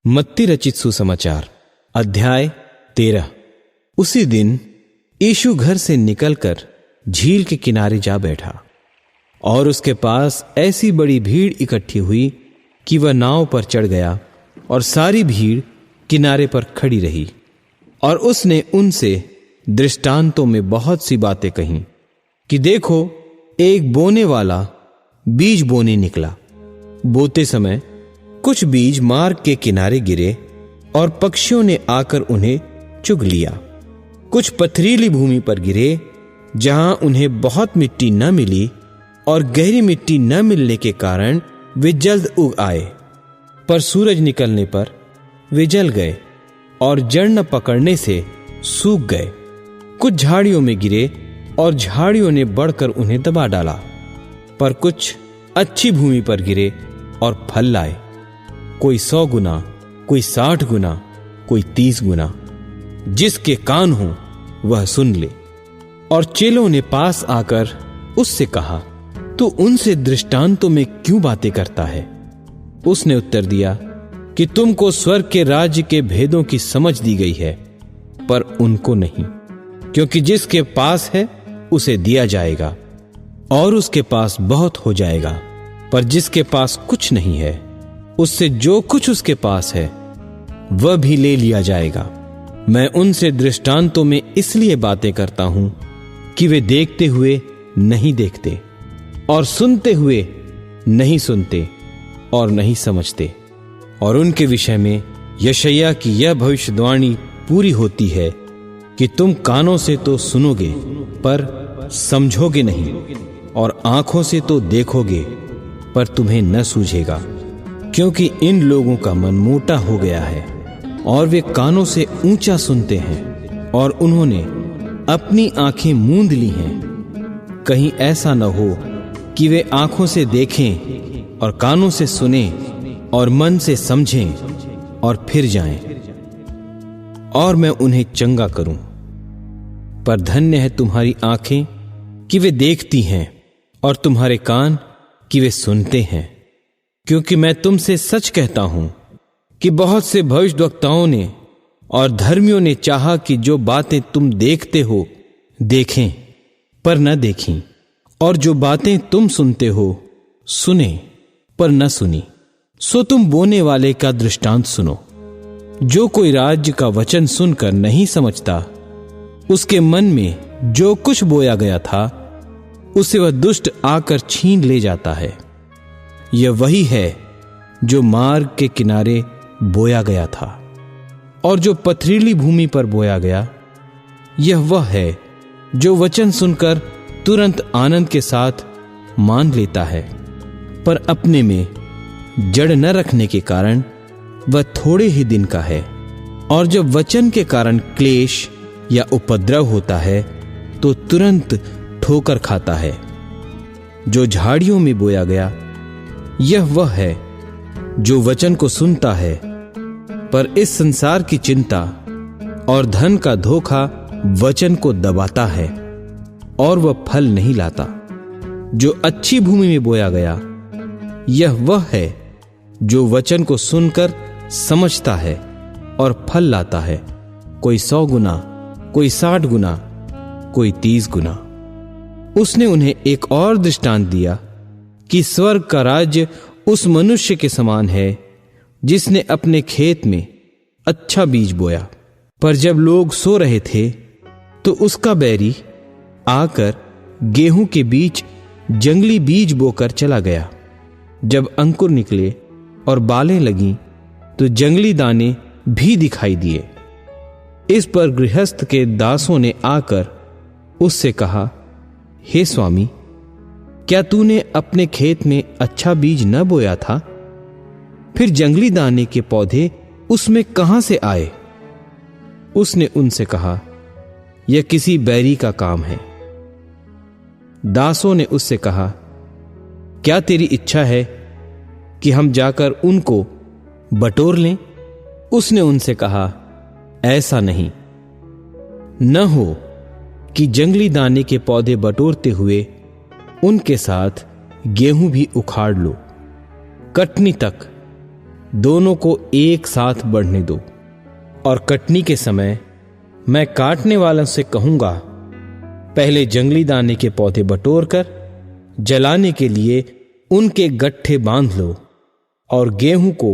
मत्ती रचित सुसमाचार अध्याय 13। उसी दिन यीशु घर से निकलकर झील के किनारे जा बैठा और उसके पास ऐसी बड़ी भीड़ इकट्ठी हुई कि वह नाव पर चढ़ गया और सारी भीड़ किनारे पर खड़ी रही। और उसने उनसे दृष्टांतों में बहुत सी बातें कहीं कि देखो, एक बोने वाला बीज बोने निकला। बोते समय कुछ बीज मार्ग के किनारे गिरे और पक्षियों ने आकर उन्हें चुग लिया। कुछ पथरीली भूमि पर गिरे जहां उन्हें बहुत मिट्टी न मिली और गहरी मिट्टी न मिलने के कारण वे जल्द उग आए, पर सूरज निकलने पर वे जल गए और जड़ न पकड़ने से सूख गए। कुछ झाड़ियों में गिरे और झाड़ियों ने बढ़कर उन्हें दबा डाला, पर कुछ अच्छी भूमि पर गिरे और फल लाए, कोई 100 गुना, कोई 60 गुना, कोई 30 गुना। जिसके कान हो वह सुन ले। और चेलों ने पास आकर उससे कहा, तू उनसे दृष्टांतों में क्यों बातें करता है? उसने उत्तर दिया कि तुमको स्वर्ग के राज्य के भेदों की समझ दी गई है, पर उनको नहीं। क्योंकि जिसके पास है उसे दिया जाएगा और उसके पास बहुत हो जाएगा, पर जिसके पास कुछ नहीं है उससे जो कुछ उसके पास है वह भी ले लिया जाएगा। मैं उनसे दृष्टांतों में इसलिए बातें करता हूं कि वे देखते हुए नहीं देखते और सुनते हुए नहीं सुनते और नहीं समझते। और उनके विषय में यशायाह की यह भविष्यवाणी पूरी होती है कि तुम कानों से तो सुनोगे पर समझोगे नहीं, और आंखों से तो देखोगे पर तुम्हें न सूझेगा। क्योंकि इन लोगों का मन मोटा हो गया है और वे कानों से ऊंचा सुनते हैं और उन्होंने अपनी आंखें मूंद ली हैं। कहीं ऐसा न हो कि वे आंखों से देखें और कानों से सुने और मन से समझें और फिर जाएं और मैं उन्हें चंगा करूं। पर धन्य है तुम्हारी आंखें कि वे देखती हैं और तुम्हारे कान कि वे सुनते हैं। क्योंकि मैं तुमसे सच कहता हूं कि बहुत से भविष्यद्वक्ताओं ने और धर्मियों ने चाहा कि जो बातें तुम देखते हो देखें पर न देखीं, और जो बातें तुम सुनते हो सुने पर न सुनी। सो तुम बोने वाले का दृष्टांत सुनो। जो कोई राज्य का वचन सुनकर नहीं समझता, उसके मन में जो कुछ बोया गया था उसे वह दुष्ट आकर छीन ले जाता है। यह वही है जो मार्ग के किनारे बोया गया था। और जो पथरीली भूमि पर बोया गया, यह वह है जो वचन सुनकर तुरंत आनंद के साथ मान लेता है, पर अपने में जड़ न रखने के कारण वह थोड़े ही दिन का है। और जब वचन के कारण क्लेश या उपद्रव होता है तो तुरंत ठोकर खाता है। जो झाड़ियों में बोया गया, यह वह है जो वचन को सुनता है, पर इस संसार की चिंता और धन का धोखा वचन को दबाता है और वह फल नहीं लाता। जो अच्छी भूमि में बोया गया, यह वह है जो वचन को सुनकर समझता है और फल लाता है, कोई 100 गुना, कोई 60 गुना, कोई 30 गुना। उसने उन्हें एक और दृष्टांत दिया कि स्वर्ग का राज्य उस मनुष्य के समान है जिसने अपने खेत में अच्छा बीज बोया। पर जब लोग सो रहे थे तो उसका बैरी आकर गेहूं के बीच जंगली बीज बोकर चला गया। जब अंकुर निकले और बालें लगीं तो जंगली दाने भी दिखाई दिए। इस पर गृहस्थ के दासों ने आकर उससे कहा, हे स्वामी, क्या तूने अपने खेत में अच्छा बीज न बोया था? फिर जंगली दाने के पौधे उसमें कहां से आए? उसने उनसे कहा, यह किसी बैरी का काम है। दासों ने उससे कहा, क्या तेरी इच्छा है कि हम जाकर उनको बटोर लें? उसने उनसे कहा, ऐसा नहीं, न हो कि जंगली दाने के पौधे बटोरते हुए उनके साथ गेहूं भी उखाड़ लो। कटनी तक दोनों को एक साथ बढ़ने दो, और कटनी के समय मैं काटने वालों से कहूंगा, पहले जंगली दाने के पौधे बटोर कर जलाने के लिए उनके गट्ठे बांध लो, और गेहूं को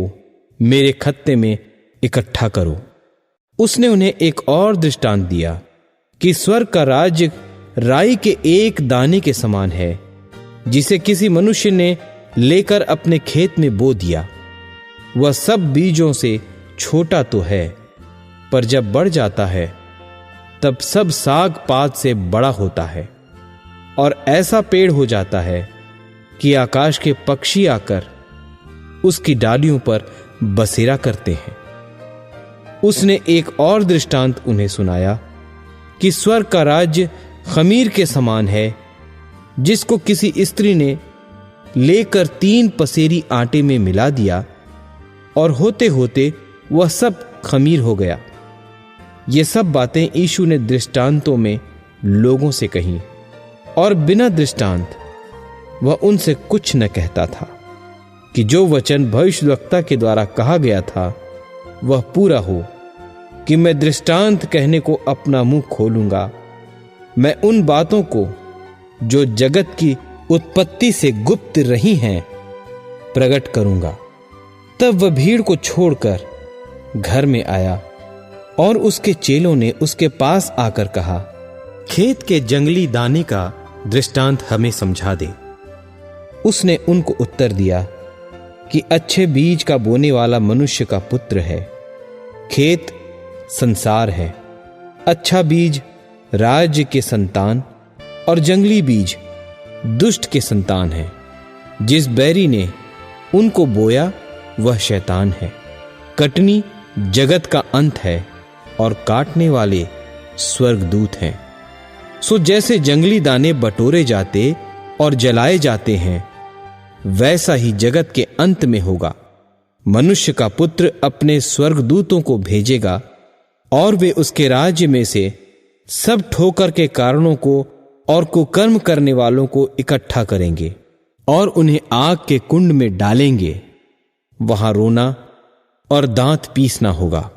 मेरे खत्ते में इकट्ठा करो। उसने उन्हें एक और दृष्टांत दिया कि स्वर्ग का राज्य राई के एक दाने के समान है, जिसे किसी मनुष्य ने लेकर अपने खेत में बो दिया। वह सब बीजों से छोटा तो है, पर जब बढ़ जाता है तब सब साग पात से बड़ा होता है, और ऐसा पेड़ हो जाता है कि आकाश के पक्षी आकर उसकी डालियों पर बसेरा करते हैं। उसने एक और दृष्टांत उन्हें सुनाया कि स्वर्ग का राज्य खमीर के समान है, जिसको किसी स्त्री ने लेकर 3 पसेरी आटे में मिला दिया, और होते होते वह सब खमीर हो गया। ये सब बातें यीशु ने दृष्टांतों में लोगों से कहीं, और बिना दृष्टांत वह उनसे कुछ न कहता था, कि जो वचन भविष्यद्वक्ता के द्वारा कहा गया था वह पूरा हो, कि मैं दृष्टांत कहने को अपना मुंह खोलूंगा। मैं उन बातों को जो जगत की उत्पत्ति से गुप्त रही हैं प्रकट करूंगा। तब वह भीड़ को छोड़कर घर में आया, और उसके चेलों ने उसके पास आकर कहा, खेत के जंगली दाने का दृष्टांत हमें समझा दे। उसने उनको उत्तर दिया कि अच्छे बीज का बोने वाला मनुष्य का पुत्र है। खेत संसार है, अच्छा बीज राज्य के संतान, और जंगली बीज दुष्ट के संतान है। जिस बैरी ने उनको बोया वह शैतान है। कटनी जगत का अंत है, और काटने वाले स्वर्गदूत हैं। सो जैसे जंगली दाने बटोरे जाते और जलाए जाते हैं, वैसा ही जगत के अंत में होगा। मनुष्य का पुत्र अपने स्वर्गदूतों को भेजेगा, और वे उसके राज्य में से सब ठोकर के कारणों को और कुकर्म करने वालों को इकट्ठा करेंगे, और उन्हें आग के कुंड में डालेंगे। वहां रोना और दांत पीसना होगा।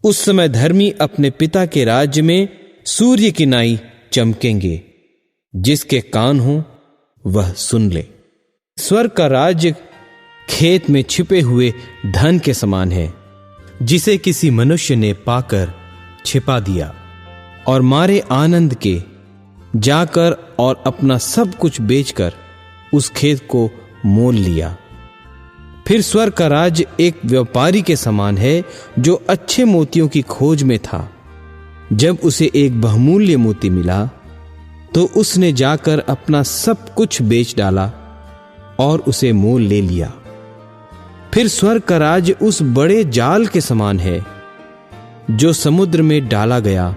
उस समय धर्मी अपने पिता के राज्य में सूर्य की नाई चमकेंगे। जिसके कान हो वह सुन ले। स्वर्ग का राज्य खेत में छिपे हुए धन के समान है, जिसे किसी मनुष्य ने पाकर छिपा दिया, और मारे आनंद के जाकर और अपना सब कुछ बेचकर उस खेत को मोल लिया। फिर स्वर्ग का राज्य एक व्यापारी के समान है, जो अच्छे मोतियों की खोज में था। जब उसे एक बहुमूल्य मोती मिला, तो उसने जाकर अपना सब कुछ बेच डाला और उसे मोल ले लिया। फिर स्वर्ग का राज्य उस बड़े जाल के समान है, जो समुद्र में डाला गया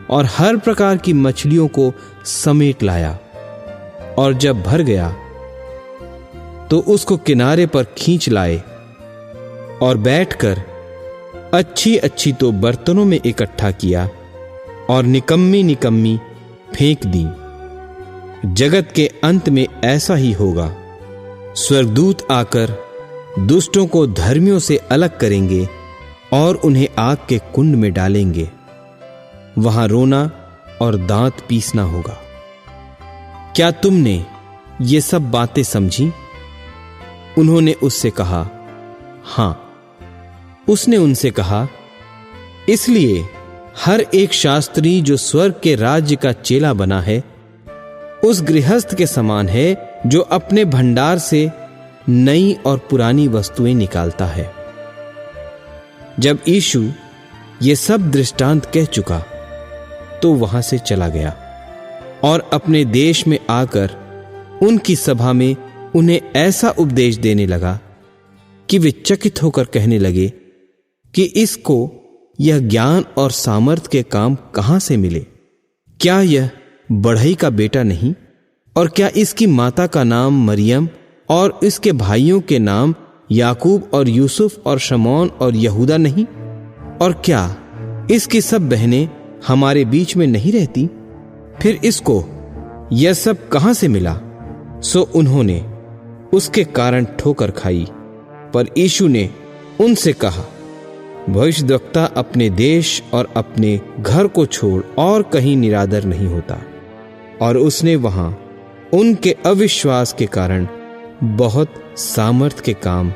और हर प्रकार की मछलियों को समेट लाया, और जब भर गया तो उसको किनारे पर खींच लाए, और बैठकर अच्छी अच्छी तो बर्तनों में इकट्ठा किया, और निकम्मी निकम्मी फेंक दी। जगत के अंत में ऐसा ही होगा। स्वर्गदूत आकर दुष्टों को धर्मियों से अलग करेंगे और उन्हें आग के कुंड में डालेंगे। वहां रोना और दांत पीसना होगा। क्या तुमने ये सब बातें समझी? उन्होंने उससे कहा, हां। उसने उनसे कहा, इसलिए हर एक शास्त्री जो स्वर्ग के राज्य का चेला बना है, उस गृहस्थ के समान है जो अपने भंडार से नई और पुरानी वस्तुएं निकालता है। जब यीशु ये सब दृष्टांत कह चुका, तो वहां से चला गया और अपने देश में आकर उनकी सभा में उन्हें ऐसा उपदेश देने लगा कि वे चकित होकर कहने लगे कि इसको यह ज्ञान और सामर्थ के काम कहां से मिले? क्या यह बढ़ई का बेटा नहीं? और क्या इसकी माता का नाम मरियम और इसके भाइयों के नाम याकूब और यूसुफ और शमौन और यहूदा नहीं? और क्या इसकी सब बहनें हमारे बीच में नहीं रहती? फिर इसको यह सब कहां से मिला? सो उन्होंने उसके कारण ठोकर खाई। पर यीशु ने उनसे कहा, भविष्यद्वक्ता अपने देश और अपने घर को छोड़ और कहीं निरादर नहीं होता। और उसने वहां उनके अविश्वास के कारण बहुत सामर्थ के काम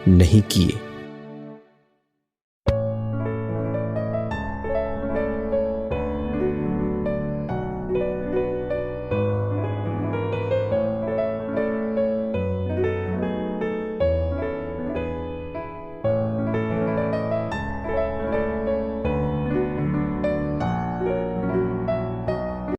नहीं किए।